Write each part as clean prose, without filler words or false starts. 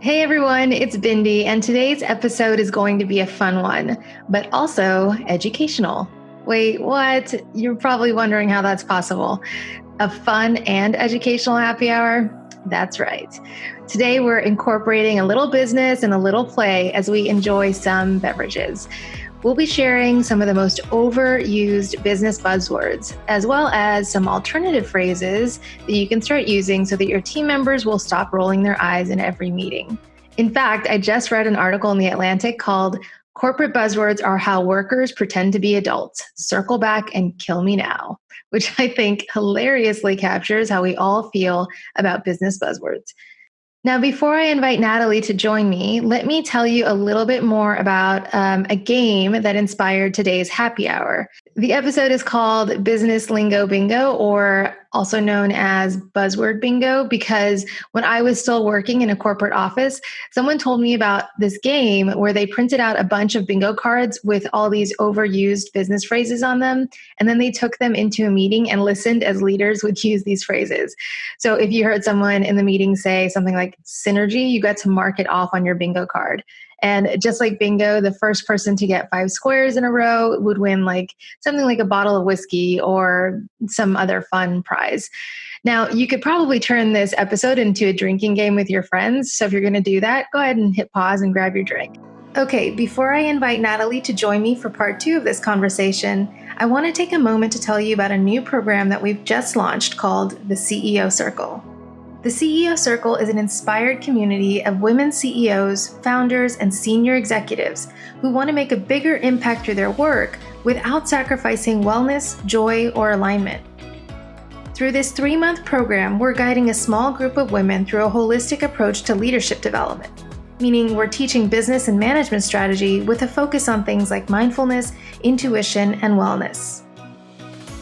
Hey everyone, it's Bindi, and today's episode is going to be a fun one, but also educational. Wait, what? You're probably wondering how that's possible. A fun and educational happy hour? That's right. Today we're incorporating a little business and a little play as we enjoy some beverages. We'll be sharing some of the most overused business buzzwords, as well as some alternative phrases that you can start using so that your team members will stop rolling their eyes in every meeting. In fact, I just read an article in The Atlantic called Corporate Buzzwords Are How Workers Pretend to Be Adults. Circle back and kill me now, which I think hilariously captures how we all feel about business buzzwords. Now, before I invite Natalie to join me, let me tell you a little bit more about a game that inspired today's happy hour. The episode is called Business Lingo Bingo, or also known as Buzzword Bingo, because when I was still working in a corporate office, someone told me about this game where they printed out a bunch of bingo cards with all these overused business phrases on them, and then they took them into a meeting and listened as leaders would use these phrases. So if you heard someone in the meeting say something like synergy, you got to mark it off on your bingo card. And just like bingo, the first person to get 5 squares in a row would win like something like a bottle of whiskey or some other fun prize. Now, you could probably turn this episode into a drinking game with your friends. So if you're going to do that, go ahead and hit pause and grab your drink. Okay, before I invite Natalie to join me for part 2 of this conversation, I want to take a moment to tell you about a new program that we've just launched called the CEO Circle. The CEO Circle is an inspired community of women CEOs, founders, and senior executives who want to make a bigger impact through their work without sacrificing wellness, joy, or alignment. Through this 3-month program, we're guiding a small group of women through a holistic approach to leadership development, meaning we're teaching business and management strategy with a focus on things like mindfulness, intuition, and wellness.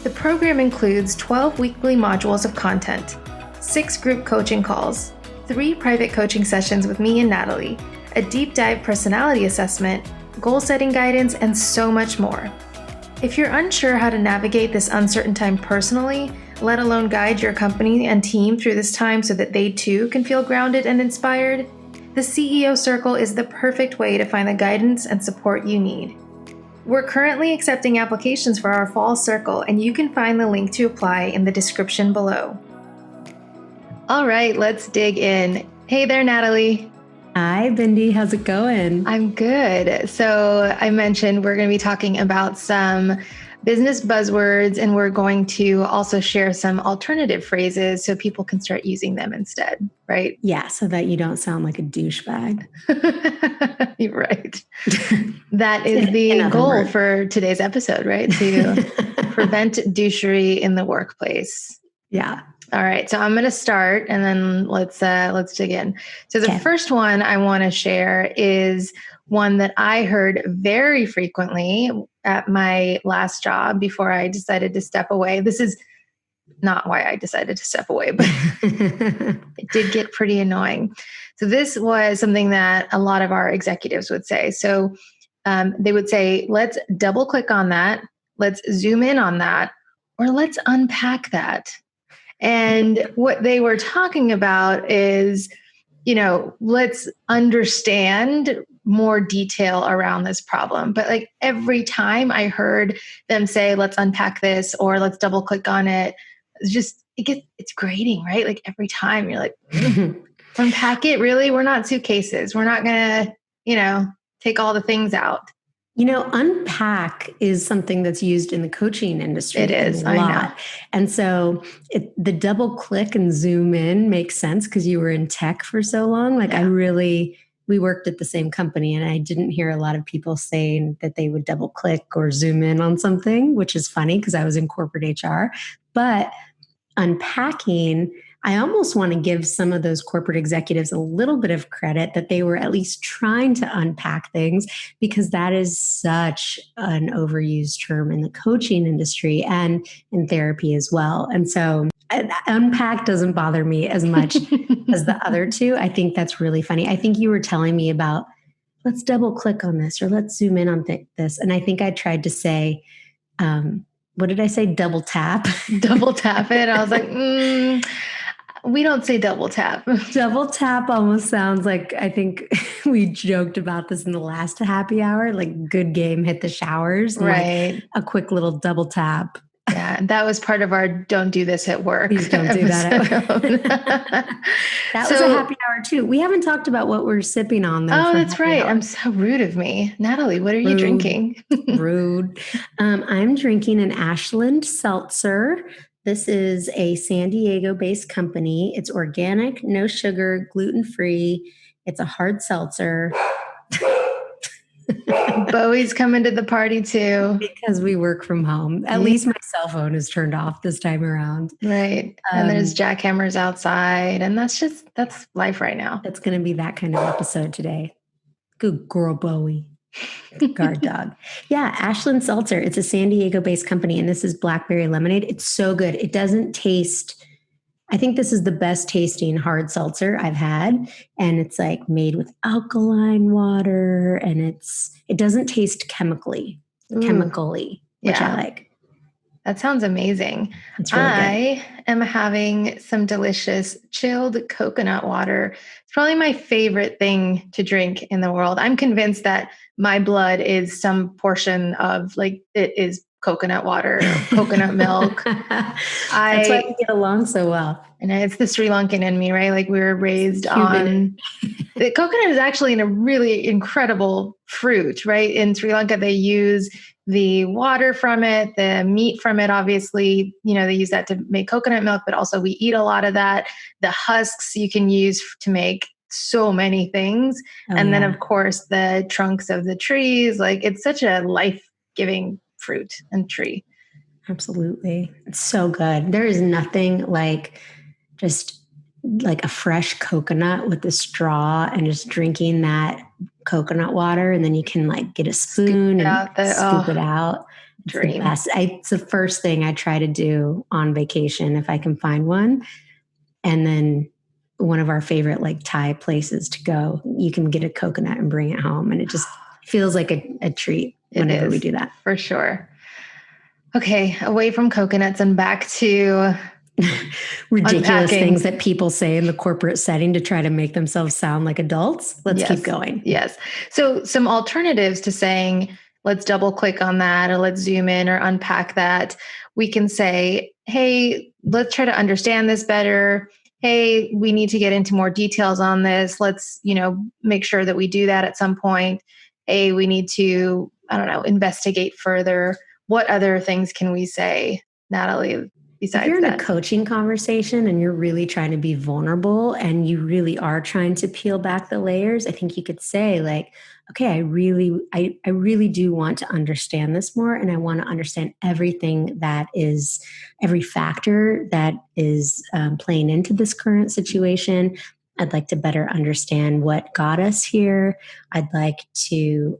The program includes 12 weekly modules of content, 6 group coaching calls, 3 private coaching sessions with me and Natalie, a deep dive personality assessment, goal setting guidance, and so much more. If you're unsure how to navigate this uncertain time personally, let alone guide your company and team through this time so that they too can feel grounded and inspired, the CEO Circle is the perfect way to find the guidance and support you need. We're currently accepting applications for our fall circle, and you can find the link to apply in the description below. All right, let's dig in. Hey there, Natalie. Hi, Bindi. How's it going? I'm good. So I mentioned we're going to be talking about some business buzzwords, and we're going to also share some alternative phrases so people can start using them instead, right? Yeah, so that you don't sound like a douchebag. You're right. That is the goal for today's episode, right? To prevent douchery in the workplace. Yeah. All right, so I'm going to start, and then let's dig in. So the first one I want to share is one that I heard very frequently at my last job before I decided to step away. This is not why I decided to step away, but it did get pretty annoying. So this was something that a lot of our executives would say. So they would say, let's double click on that, let's zoom in on that, or let's unpack that. And what they were talking about is, let's understand more detail around this problem. But like every time I heard them say, let's unpack this or let's double click on it, it's grating, right? Like every time you're like, unpack it. Really? We're not suitcases. We're not going to, take all the things out. Unpack is something that's used in the coaching industry. It is, a lot. I know. And so the double click and zoom in makes sense because you were in tech for so long. We worked at the same company, and I didn't hear a lot of people saying that they would double click or zoom in on something, which is funny because I was in corporate HR. But unpacking, I almost want to give some of those corporate executives a little bit of credit that they were at least trying to unpack things, because that is such an overused term in the coaching industry and in therapy as well. And so unpack doesn't bother me as much as the other two. I think that's really funny. I think you were telling me about, let's double click on this or let's zoom in on this. And I think I tried to say, what did I say? Double tap. Double tap it. I was like, We don't say double tap. Double tap almost sounds like, I think we joked about this in the last happy hour, like good game, hit the showers. And Right. like a quick little double tap. Yeah, and that was part of our "Don't do this at work." Please don't do that at work. That was a happy hour too. We haven't talked about what we're sipping on though. Oh, that's right. I'm so rude of me. Natalie, what are you drinking? Rude. I'm drinking an Ashland Seltzer. This is a San Diego-based company. It's organic, no sugar, gluten-free. It's a hard seltzer. Bowie's coming to the party too. Because we work from home. At least my cell phone is turned off this time around. Right. And there's jackhammers outside. And that's life right now. It's going to be that kind of episode today. Good girl, Bowie. Guard dog. Yeah, Ashland Seltzer. It's a San Diego-based company, and this is Blackberry Lemonade. It's so good. It doesn't taste... I think this is the best tasting hard seltzer I've had. And it's like made with alkaline water, and it doesn't taste chemically, which I like. That sounds amazing. It's really I am having some delicious chilled coconut water. It's probably my favorite thing to drink in the world. I'm convinced that my blood is some portion of it is coconut water, coconut milk. That's why we get along so well. And it's the Sri Lankan in me, right? Like we were raised on the coconut is actually a really incredible fruit, right? In Sri Lanka, they use the water from it, the meat from it, obviously, they use that to make coconut milk, but also we eat a lot of that. The husks you can use to make so many things. Then of course the trunks of the trees, it's such a life-giving fruit and tree. Absolutely. It's so good. There is nothing like just like a fresh coconut with a straw and just drinking that coconut water, and then you can get a spoon and scoop it out. It's the best. It's the first thing I try to do on vacation if I can find one. And then one of our favorite Thai places to go, you can get a coconut and bring it home, and it just feels like a treat whenever we do that. For sure. Okay, away from coconuts and back to ridiculous unpacking things that people say in the corporate setting to try to make themselves sound like adults. Let's keep going. Yes. So some alternatives to saying, let's double click on that, or let's zoom in or unpack that. We can say, hey, let's try to understand this better. Hey, we need to get into more details on this. Let's, make sure that we do that at some point. Hey, we need to, investigate further. What other things can we say, Natalie, besides if you're that? In a coaching conversation and you're really trying to be vulnerable and you really are trying to peel back the layers, I think you could say okay, I really do want to understand this more, and I want to understand everything every factor that is playing into this current situation. I'd like to better understand what got us here. I'd like to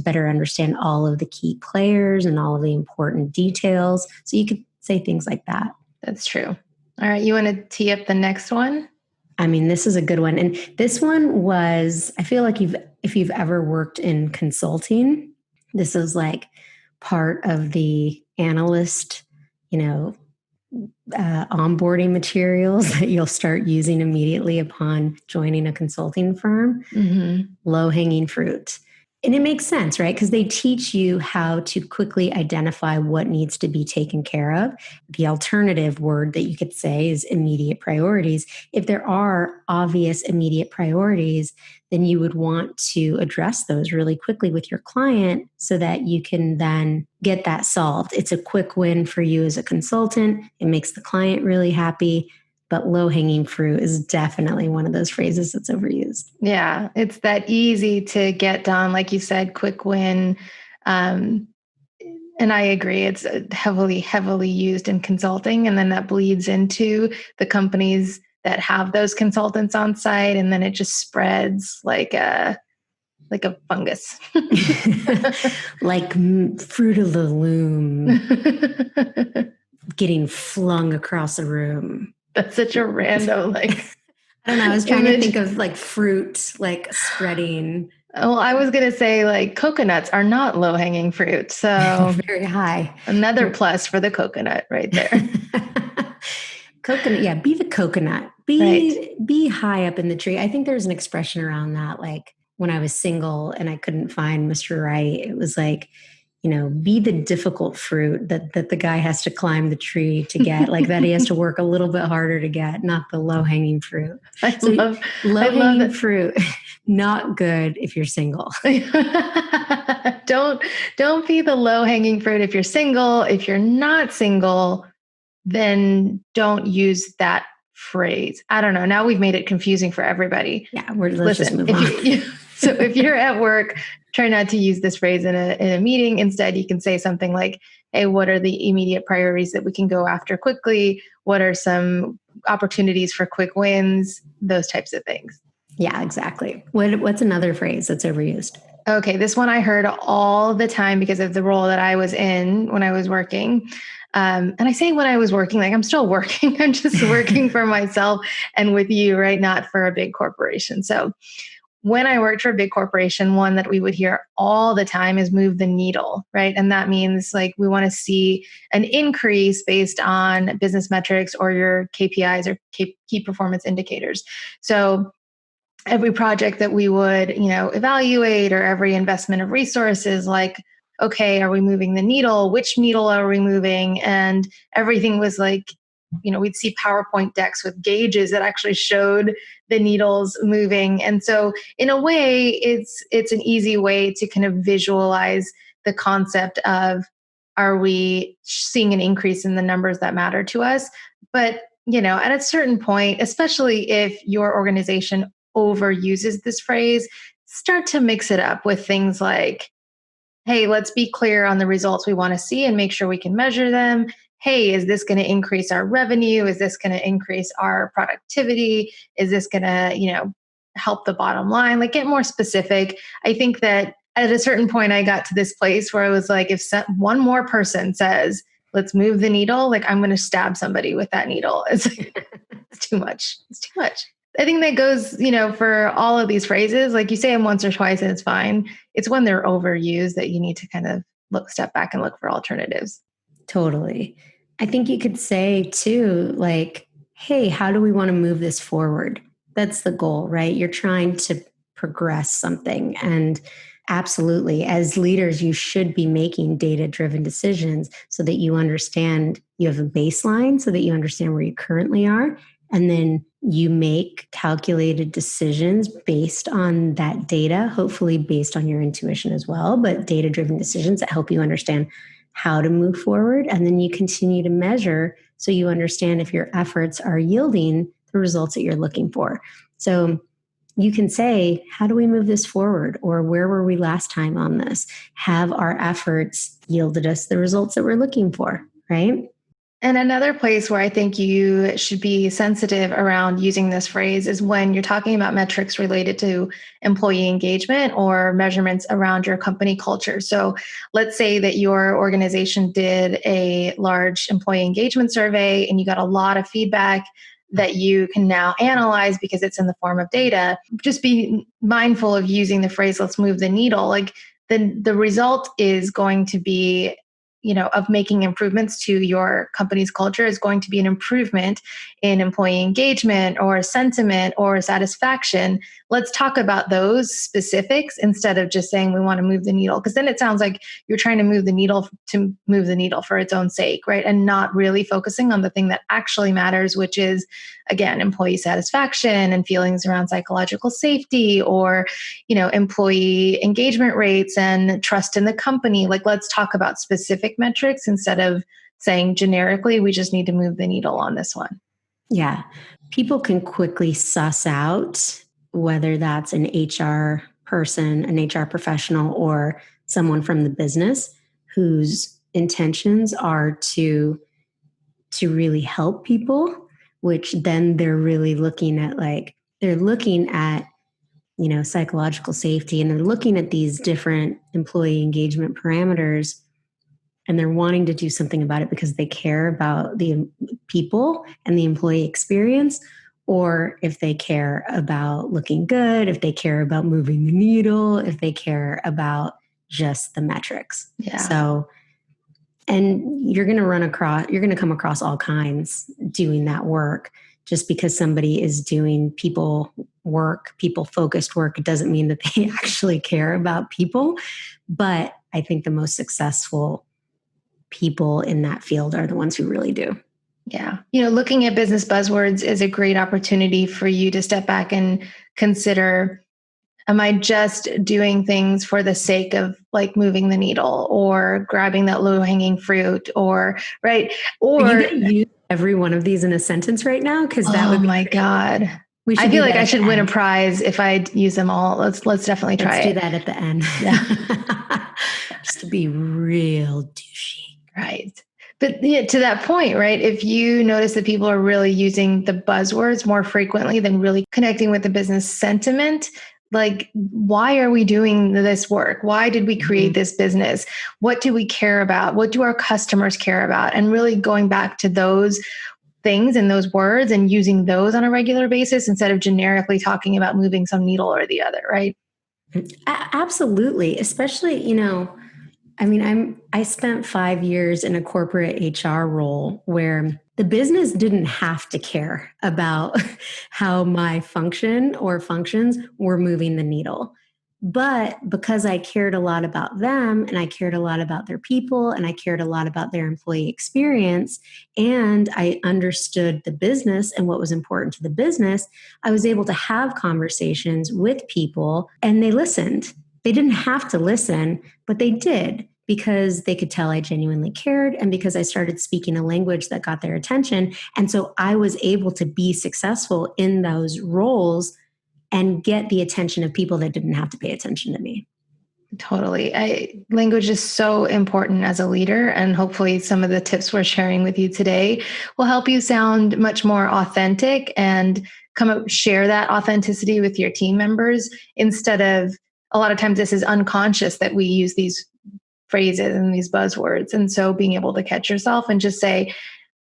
better understand all of the key players and all of the important details. So you could say things like that. That's true. All right. You want to tee up the next one? I mean, this is a good one. And this one was, I feel like if you've ever worked in consulting, this is part of the analyst, onboarding materials that you'll start using immediately upon joining a consulting firm. Mm-hmm. Low-hanging fruit. And it makes sense, right? Because they teach you how to quickly identify what needs to be taken care of. The alternative word that you could say is immediate priorities. If there are obvious immediate priorities, then you would want to address those really quickly with your client so that you can then get that solved. It's a quick win for you as a consultant. It makes the client really happy. But low-hanging fruit is definitely one of those phrases that's overused. Yeah, it's that easy to get done, like you said, quick win. And I agree, it's heavily, heavily used in consulting. And then that bleeds into the companies that have those consultants on site. And then it just spreads like a fungus. Like Fruit of the Loom getting flung across a room. That's such a random, I don't know. I was trying to think of fruit, spreading. Well, I was going to say coconuts are not low hanging fruit. So very high. Another plus for the coconut right there. Coconut, yeah, be the coconut. Be high up in the tree. I think there's an expression around that. Like when I was single and I couldn't find Mr. Right, it was like, be the difficult fruit that the guy has to climb the tree to get, like that he has to work a little bit harder to get, not the low-hanging fruit. Low-hanging fruit, not good if you're single. Don't be the low-hanging fruit if you're single. If you're not single, then don't use that phrase. I don't know. Now we've made it confusing for everybody. Yeah, let's just move on. So if you're at work, try not to use this phrase in a meeting. Instead, you can say something like, hey, what are the immediate priorities that we can go after quickly? What are some opportunities for quick wins? Those types of things. Yeah, exactly. What's another phrase that's overused? Okay, this one I heard all the time because of the role that I was in when I was working. And I say when I was working, like I'm still working. I'm just working for myself and with you, right? Not for a big corporation. So when I worked for a big corporation, one that we would hear all the time is move the needle, right? And that means like we want to see an increase based on business metrics or your KPIs or key performance indicators. So every project that we would, evaluate, or every investment of resources, like, okay, are we moving the needle? Which needle are we moving? And everything was like, we'd see PowerPoint decks with gauges that actually showed the needles moving. And so in a way, it's an easy way to kind of visualize the concept of, are we seeing an increase in the numbers that matter to us? But, at a certain point, especially if your organization overuses this phrase, start to mix it up with things like, hey, let's be clear on the results we want to see and make sure we can measure them. Hey, is this going to increase our revenue? Is this going to increase our productivity? Is this going to, help the bottom line? Like, get more specific. I think that at a certain point, I got to this place where I was like, if one more person says, let's move the needle, like I'm going to stab somebody with that needle. It's too much. It's too much. I think that goes, for all of these phrases, like you say them once or twice and it's fine. It's when they're overused that you need to kind of step back and look for alternatives. Totally. I think you could say too, like, hey, how do we want to move this forward? That's the goal, right? You're trying to progress something. And absolutely, as leaders, you should be making data-driven decisions so that you understand, you have a baseline so that you understand where you currently are. And then you make calculated decisions based on that data, hopefully based on your intuition as well, but data-driven decisions that help you understand how to move forward. And then you continue to measure so you understand if your efforts are yielding the results that you're looking for. So you can say, how do we move this forward? Or where were we last time on this? Have our efforts yielded us the results that we're looking for, right? And another place where I think you should be sensitive around using this phrase is when you're talking about metrics related to employee engagement or measurements around your company culture. So let's say that your organization did a large employee engagement survey and you got a lot of feedback that you can now analyze because it's in the form of data. Just be mindful of using the phrase, let's move the needle. Like the result is going to be, of making improvements to your company's culture is going to be an improvement in employee engagement or sentiment or satisfaction. Let's talk about those specifics instead of just saying we want to move the needle, because then it sounds like you're trying to move the needle for its own sake, right? And not really focusing on the thing that actually matters, which is, again, employee satisfaction and feelings around psychological safety or, employee engagement rates and trust in the company. Like, let's talk about specific metrics instead of saying generically, we just need to move the needle on this one. Yeah. People can quickly suss out whether that's an HR person, an HR professional, or someone from the business whose intentions are to really help people, which then they're really looking at psychological safety, and they're looking at these different employee engagement parameters, and they're wanting to do something about it because they care about the people and the employee experience, or if they care about looking good, if they care about moving the needle, if they care about just the metrics. Yeah. So And you're going to come across all kinds doing that work. Just because somebody is doing people focused work, it doesn't mean that they actually care about people. But I think the most successful people in that field are the ones who really do. Yeah. Looking at business buzzwords is a great opportunity for you to step back and consider, am I just doing things for the sake of like moving the needle or grabbing that low hanging fruit or, right? Or are you going to use every one of these in a sentence right now? Because that would be my God. I feel like I should win a prize if I use them all. Let's definitely try it. Let's do that at the end. Yeah. Just to be real douchey. Right. But to that point, right? If you notice that people are really using the buzzwords more frequently than really connecting with the business sentiment, like, why are we doing this work? Why did we create this business? What do we care about? What do our customers care about? And really going back to those things and those words and using those on a regular basis instead of generically talking about moving some needle or the other, right? Absolutely. Especially, I spent 5 years in a corporate HR role where the business didn't have to care about how my function or functions were moving the needle. But because I cared a lot about them and I cared a lot about their people and I cared a lot about their employee experience and I understood the business and what was important to the business, I was able to have conversations with people and they listened. They didn't have to listen, but they did because they could tell I genuinely cared and because I started speaking a language that got their attention. And so I was able to be successful in those roles and get the attention of people that didn't have to pay attention to me. Totally. Language is so important as a leader, and hopefully some of the tips we're sharing with you today will help you sound much more authentic and share that authenticity with your team members instead of, a lot of times this is unconscious that we use these phrases and these buzzwords. And so being able to catch yourself and just say,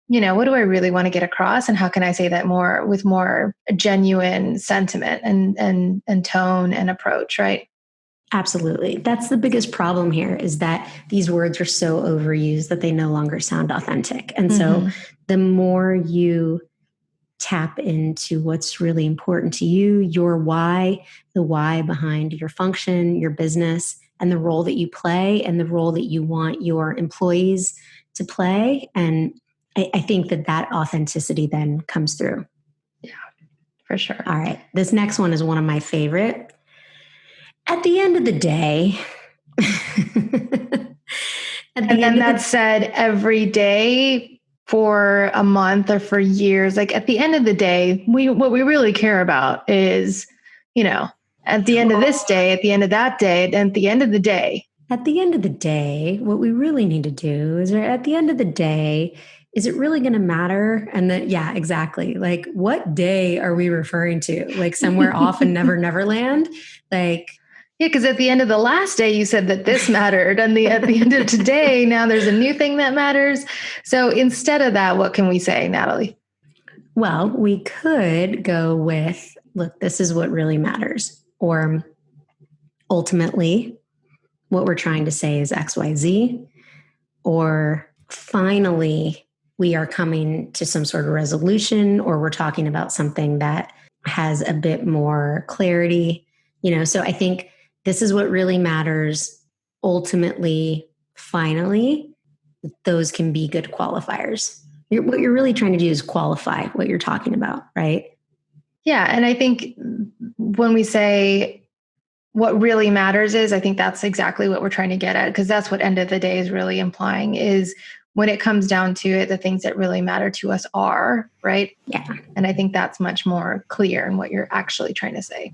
what do I really want to get across? And how can I say that more with more genuine sentiment and tone and approach, right? Absolutely. That's the biggest problem here is that these words are so overused that they no longer sound authentic. And so the more you tap into what's really important to you, your why, the why behind your function, your business, and the role that you play and the role that you want your employees to play. And I think that authenticity then comes through. Yeah, for sure. All right. This next one is one of my favorite. At the end of the day, said every day for a month or for years. Like at the end of the day, what we really care about is, at the end of this day, at the end of that day, and at the end of the day. At the end of the day, what we really need to do is at the end of the day, is it really going to matter? And then, yeah, exactly. Like what day are we referring to? Like somewhere off in Neverland? Like, yeah, because at the end of the last day, you said that this mattered. And at the end of today, now there's a new thing that matters. So instead of that, what can we say, Natalie? Well, we could go with, look, this is what really matters. Or ultimately, what we're trying to say is XYZ. Or finally, we are coming to some sort of resolution, or we're talking about something that has a bit more clarity. So I think this is what really matters. Ultimately, finally, those can be good qualifiers. What you're really trying to do is qualify what you're talking about, right? Yeah. And I think when we say what really matters is, I think that's exactly what we're trying to get at, because that's what end of the day is really implying is when it comes down to it, the things that really matter to us are, right? Yeah. And I think that's much more clear in what you're actually trying to say.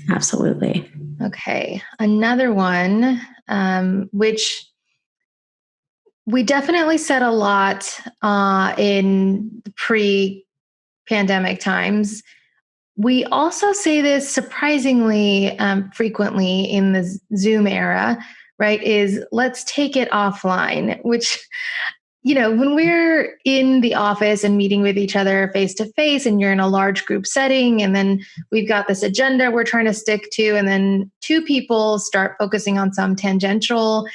Absolutely. Okay. Another one, which we definitely said a lot in pre-pandemic times. We also say this surprisingly frequently in the Zoom era, right? Is let's take it offline, which, when we're in the office and meeting with each other face to face and you're in a large group setting, and then we've got this agenda we're trying to stick to, and then two people start focusing on some tangential,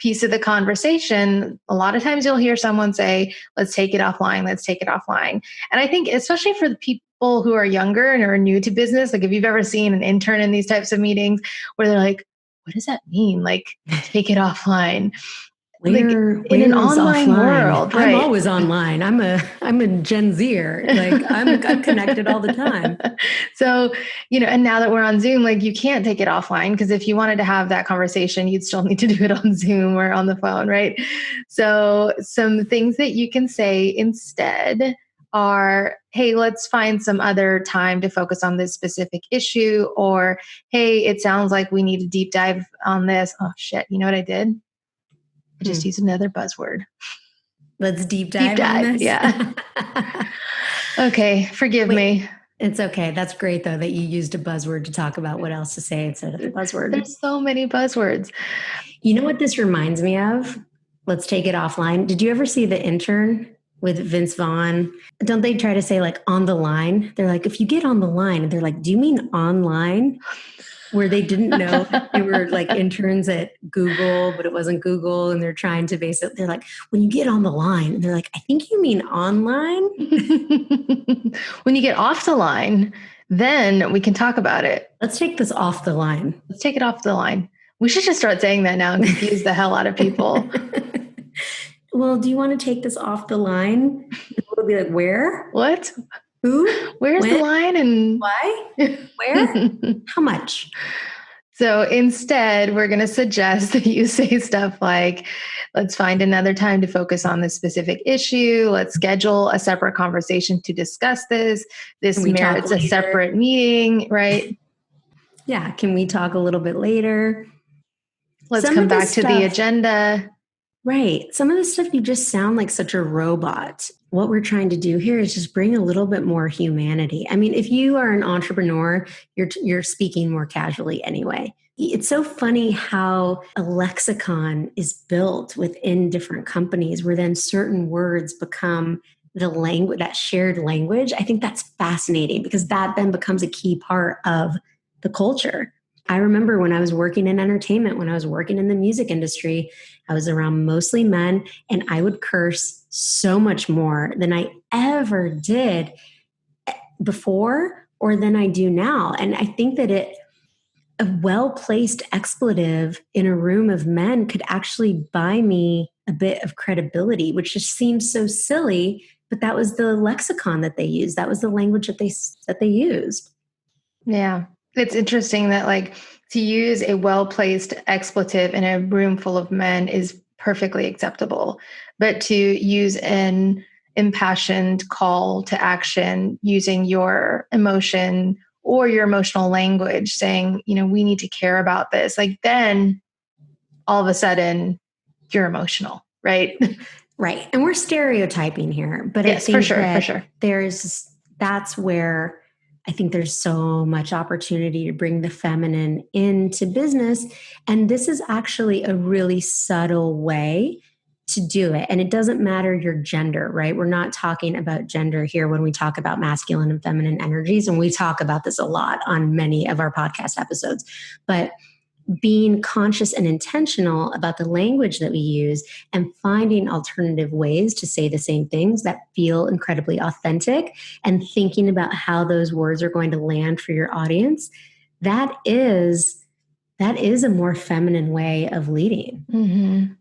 piece of the conversation, a lot of times you'll hear someone say, let's take it offline. Let's take it offline. And I think especially for the people who are younger and are new to business, like if you've ever seen an intern in these types of meetings where they're like, what does that mean? Like, take it offline. Where in an is online offline? world, right? I'm always online. I'm a Gen Zer. Like I'm connected all the time. So, and now that we're on Zoom, like you can't take it offline because if you wanted to have that conversation, you'd still need to do it on Zoom or on the phone, right? So some things that you can say instead are, hey, let's find some other time to focus on this specific issue, or, hey, it sounds like we need a deep dive on this. Oh shit, you know what I did? I just used another buzzword. Let's deep dive on this. Yeah. Okay. Forgive me. It's okay. That's great though, that you used a buzzword to talk about what else to say instead of the buzzword. There's so many buzzwords. You know what this reminds me of? Let's take it offline. Did you ever see The Intern with Vince Vaughn? Don't they try to say like on the line? They're like, if you get on the line, they're like, do you mean online? Where they didn't know they were like interns at Google, but it wasn't Google. And they're trying to they're like, when you get on the line, and they're like, I think you mean online. When you get off the line, then we can talk about it. Let's take this off the line. Let's take it off the line. We should just start saying that now and confuse the hell out of people. Well, do you want to take this off the line? We'll be like, where? What? Who? Where's when? The line and why? Where? How much? So instead, we're going to suggest that you say stuff like, let's find another time to focus on this specific issue. Let's schedule a separate conversation to discuss this. This merits a separate meeting, right? Yeah. Can we talk a little bit later? Let's come back to the agenda. Right. Some of the stuff, you just sound like such a robot. What we're trying to do here is just bring a little bit more humanity. I mean, if you are an entrepreneur, you're speaking more casually anyway. It's so funny how a lexicon is built within different companies where then certain words become the language, that shared language. I think that's fascinating because that then becomes a key part of the culture. I remember when I was working in entertainment, when I was working in the music industry, I was around mostly men and I would curse so much more than I ever did before or than I do now. And I think that a well-placed expletive in a room of men could actually buy me a bit of credibility, which just seems so silly, but that was the lexicon that they used. That was the language that they used. Yeah. It's interesting that like to use a well-placed expletive in a room full of men is perfectly acceptable, but to use an impassioned call to action using your emotion or your emotional language saying, we need to care about this, like then all of a sudden you're emotional, right? Right. And we're stereotyping here, but yes, I think for sure. That's where I think there's so much opportunity to bring the feminine into business. And this is actually a really subtle way to do it. And it doesn't matter your gender, right? We're not talking about gender here when we talk about masculine and feminine energies. And we talk about this a lot on many of our podcast episodes. But being conscious and intentional about the language that we use and finding alternative ways to say the same things that feel incredibly authentic and thinking about how those words are going to land for your audience, that is a more feminine way of leading. Mm-hmm.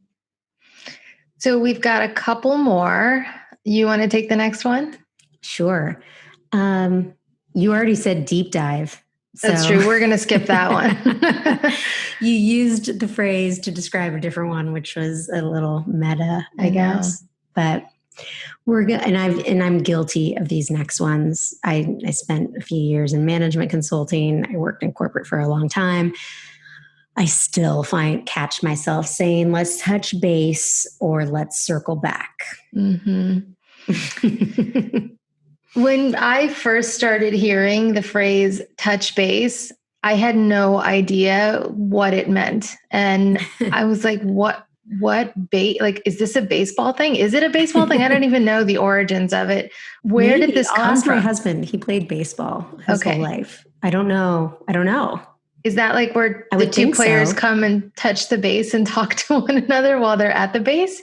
So we've got a couple more. You want to take the next one? Sure. You already said deep dive. That's true. We're going to skip that one. You used the phrase to describe a different one, which was a little meta, I guess. But we're good. And I'm guilty of these next ones. I spent a few years in management consulting. I worked in corporate for a long time. I still catch myself saying, let's touch base or let's circle back. Mm-hmm. When I first started hearing the phrase touch base, I had no idea what it meant. And I was like, what like, is this a baseball thing? Is it a baseball thing? I don't even know the origins of it. Where did this come from? My husband, he played baseball his whole life. I don't know. Is that like where I the would two think players so. come and touch the base and talk to one another while they're at the base?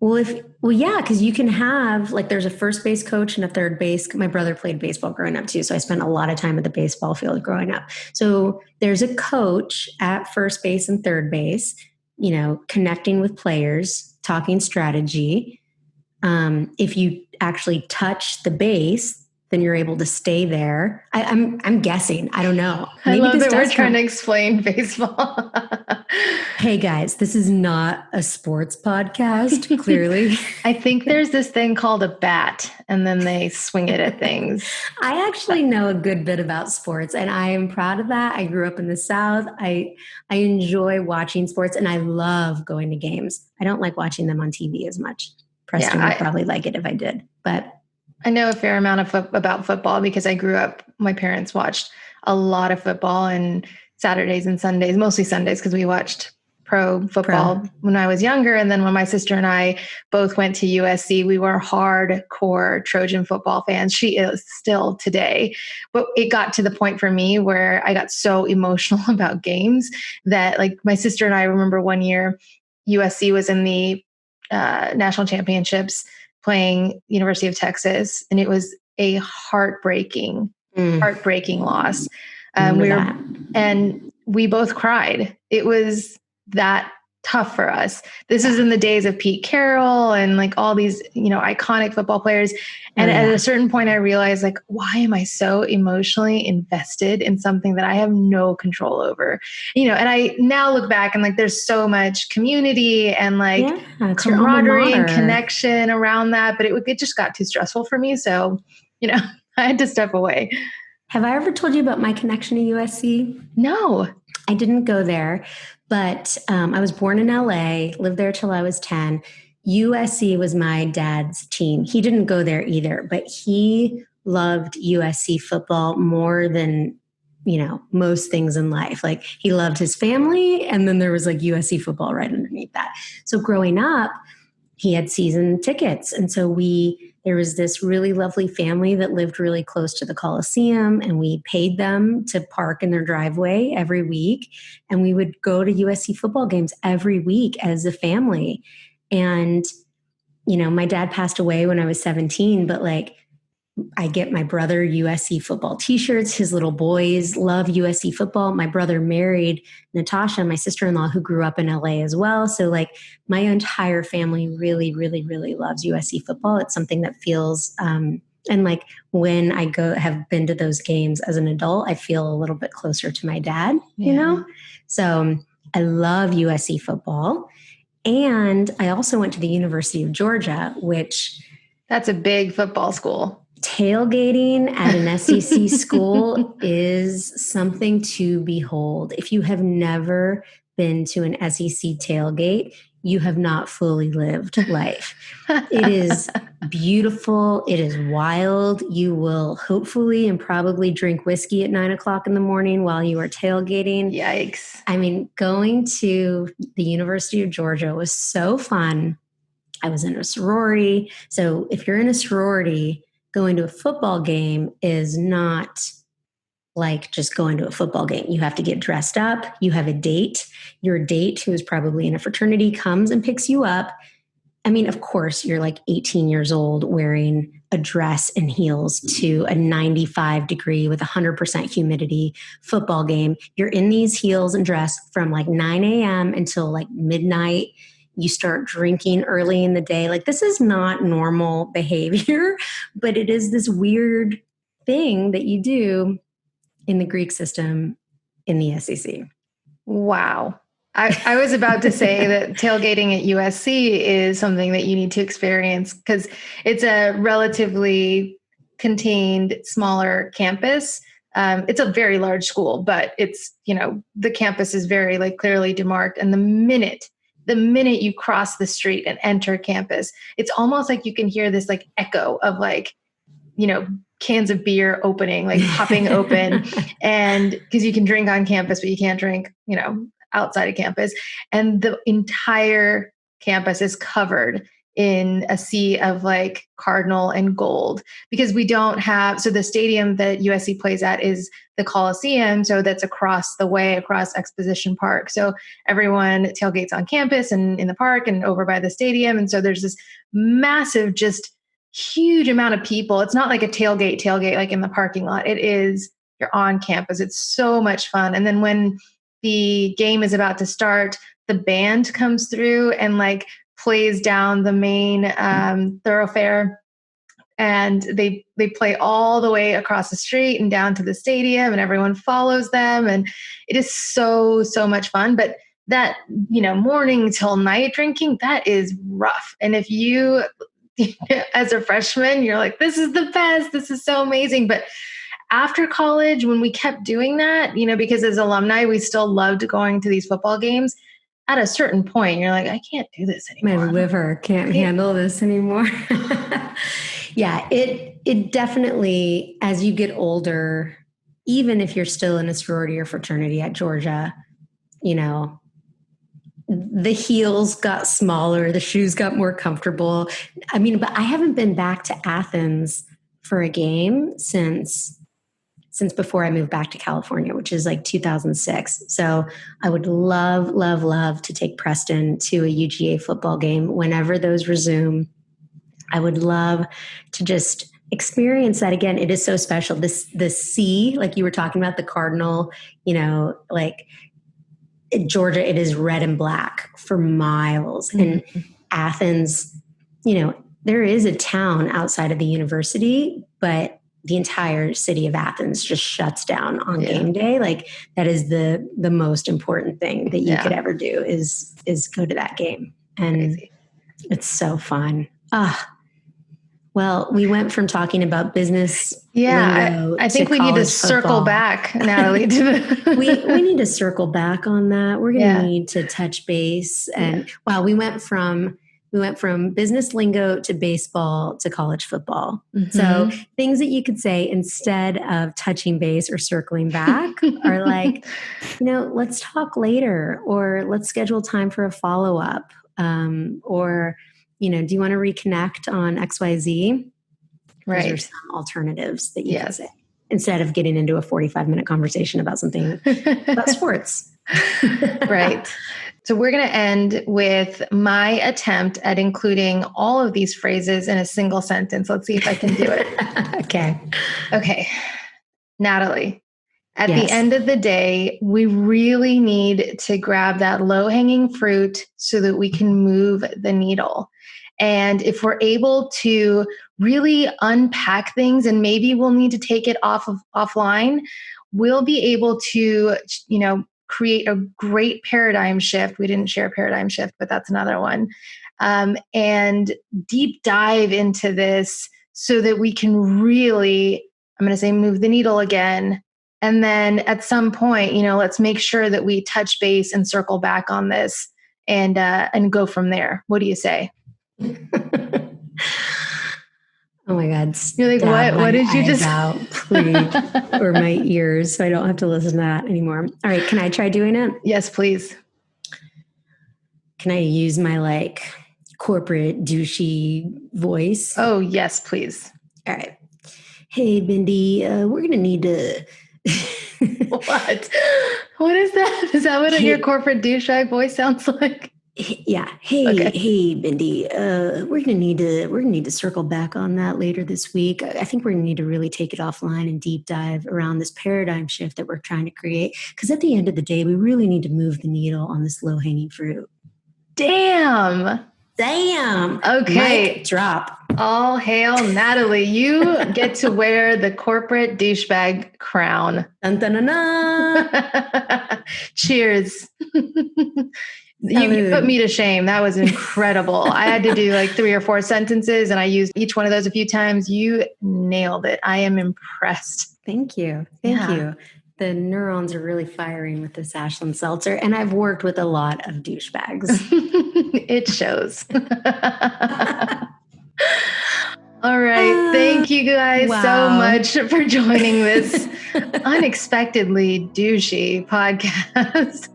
Yeah, because you can have like there's a first base coach and a third base. My brother played baseball growing up too, so I spent a lot of time at the baseball field growing up. So there's a coach at first base and third base, connecting with players, talking strategy. If you actually touch the base, then you're able to stay there. I'm guessing. I don't know. I Maybe love this that we're does trying come. to explain baseball. Hey guys, this is not a sports podcast, clearly. I think there's this thing called a bat, and then they swing it at things. I actually know a good bit about sports, and I am proud of that. I grew up in the South. I enjoy watching sports, and I love going to games. I don't like watching them on TV as much. Preston would probably like it if I did, but I know a fair amount about football because I grew up. My parents watched a lot of football and Saturdays and Sundays, mostly Sundays, because we watched pro football when I was younger. And then when my sister and I both went to USC, we were hardcore Trojan football fans. She is still today. But it got to the point for me where I got so emotional about games that, like, my sister and I remember one year USC was in the national championships playing University of Texas, and it was a heartbreaking loss. And we both cried. It was that tough for us. This is in the days of Pete Carroll and like all these, iconic football players. And at a certain point, I realized, like, why am I so emotionally invested in something that I have no control over? And I now look back and like, there's so much community and like camaraderie and connection around that, but it just got too stressful for me. So, I had to step away. Have I ever told you about my connection to USC? No. I didn't go there, but I was born in LA, lived there till I was 10. USC was my dad's team. He didn't go there either, but he loved USC football more than, most things in life. Like he loved his family, and then there was like USC football right underneath that. So growing up, he had season tickets. And so there was this really lovely family that lived really close to the Coliseum, and we paid them to park in their driveway every week. And we would go to USC football games every week as a family. And, my dad passed away when I was 17, but like, I get my brother USC football t-shirts. His little boys love USC football. My brother married Natasha, my sister-in-law, who grew up in LA as well. So like my entire family really, really, really loves USC football. It's something that feels, and like when I have been to those games as an adult, I feel a little bit closer to my dad, So I love USC football. And I also went to the University of Georgia, which... That's a big football school. Tailgating at an SEC school is something to behold. If you have never been to an SEC tailgate, you have not fully lived life. It is beautiful. It is wild. You will hopefully and probably drink whiskey at 9:00 in the morning while you are tailgating. Yikes. I mean, going to the University of Georgia was so fun. I was in a sorority. So if you're in a sorority, going to a football game is not like just going to a football game. You have to get dressed up. You have a date. Your date, who is probably in a fraternity, comes and picks you up. I mean, of course, you're like 18 years old wearing a dress and heels to a 95-degree with 100% humidity football game. You're in these heels and dress from like 9 a.m. until like midnight. You start drinking early in the day. Like, this is not normal behavior, but it is this weird thing that you do in the Greek system in the SEC. Wow. I was about to say that tailgating at USC is something that you need to experience because it's a relatively contained, smaller campus. It's a very large school, but it's, the campus is very like clearly demarked. And the minute you cross the street and enter campus, it's almost like you can hear this like echo of like, cans of beer opening, like popping open. And because you can drink on campus, but you can't drink, outside of campus. And the entire campus is covered in a sea of like cardinal and gold, because we don't have, so the stadium that USC plays at is the Coliseum. So that's across the way, across Exposition Park. So everyone tailgates on campus and in the park and over by the stadium. And so there's this massive, just huge amount of people. It's not like a tailgate like in the parking lot. It is, you're on campus. It's so much fun. And then when the game is about to start, the band comes through and like plays down the main thoroughfare, and they play all the way across the street and down to the stadium, and everyone follows them, and it is so much fun. But that, morning till night drinking, that is rough. And if you as a freshman, you're like, this is the best, this is so amazing. But after college, when we kept doing that, because as alumni we still loved going to these football games, at a certain point, you're like, I can't do this anymore. My liver can't handle this anymore. Yeah, it definitely, as you get older, even if you're still in a sorority or fraternity at Georgia, the heels got smaller, the shoes got more comfortable. I mean, but I haven't been back to Athens for a game since before I moved back to California, which is like 2006. So I would love to take Preston to a UGA football game whenever those resume. I would love to just experience that again. It is so special. The sea, like you were talking about, the cardinal, like in Georgia, it is red and black for miles. Mm-hmm. And Athens, there is a town outside of the university, but the entire city of Athens just shuts down on game day. Like that is the most important thing that you could ever do is go to that game. And crazy. It's so fun. Well, we went from talking about business. Yeah, I think we need to circle back, Natalie. we need to circle back on that. We're going to need to touch base. And we went from business lingo to baseball to college football. Mm-hmm. So things that you could say instead of touching base or circling back are like, let's talk later, or let's schedule time for a follow-up. Or, do you want to reconnect on XYZ? Right. Those are some alternatives that you can say instead of getting into a 45-minute conversation about something about sports. Right. So we're going to end with my attempt at including all of these phrases in a single sentence. Let's see if I can do it. Okay. Natalie, at the end of the day, we really need to grab that low-hanging fruit so that we can move the needle. And if we're able to really unpack things, and maybe we'll need to take it offline, we'll be able to, create a great paradigm shift. We didn't share paradigm shift, but that's another one. And deep dive into this so that we can really, I'm going to say, move the needle again. And then at some point, let's make sure that we touch base and circle back on this and go from there. What do you say? Oh my God. You're like, what did you just out, please, or my ears, so I don't have to listen to that anymore. All right. Can I try doing it? Yes, please. Can I use my corporate douchey voice? Oh, yes, please. All right. Hey, Bindi, we're going to need to... What? What is that? Is that what your corporate douchebag voice sounds like? Yeah. Hey, Bindi, we're gonna need to circle back on that later this week. I think we're gonna need to really take it offline and deep dive around this paradigm shift that we're trying to create. Because at the end of the day, we really need to move the needle on this low hanging fruit. Damn. Okay. Mic drop. All hail Natalie. You get to wear the corporate douchebag crown. Dun, dun, dun, dun. Cheers. You put me to shame. That was incredible. I had to do 3 or 4 sentences, and I used each one of those a few times. You nailed it. I am impressed. Thank you. Thank you. The neurons are really firing with this Ashland Seltzer, and I've worked with a lot of douchebags. It shows. All right. Thank you guys so much for joining this unexpectedly douchey podcast.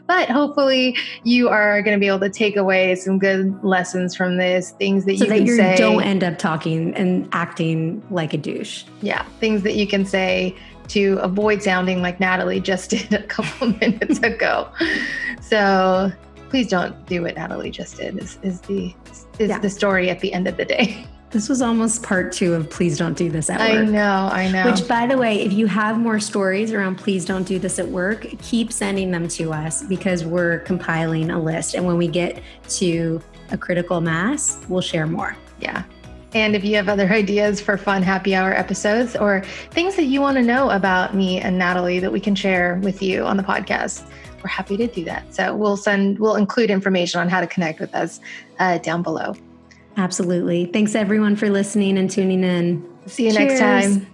But hopefully you are going to be able to take away some good lessons from this, things that so you that can you say. Don't end up talking and acting like a douche. Yeah. Things that you can say to avoid sounding like Natalie just did a couple minutes ago. So please don't do what Natalie just did is the story at the end of the day. This was almost part 2 of Please Don't Do This at Work. I know. Which, by the way, if you have more stories around Please Don't Do This at Work, keep sending them to us because we're compiling a list. And when we get to a critical mass, we'll share more. Yeah. And if you have other ideas for fun happy hour episodes or things that you want to know about me and Natalie that we can share with you on the podcast, we're happy to do that. So we'll include information on how to connect with us down below. Absolutely. Thanks everyone for listening and tuning in. See you next time.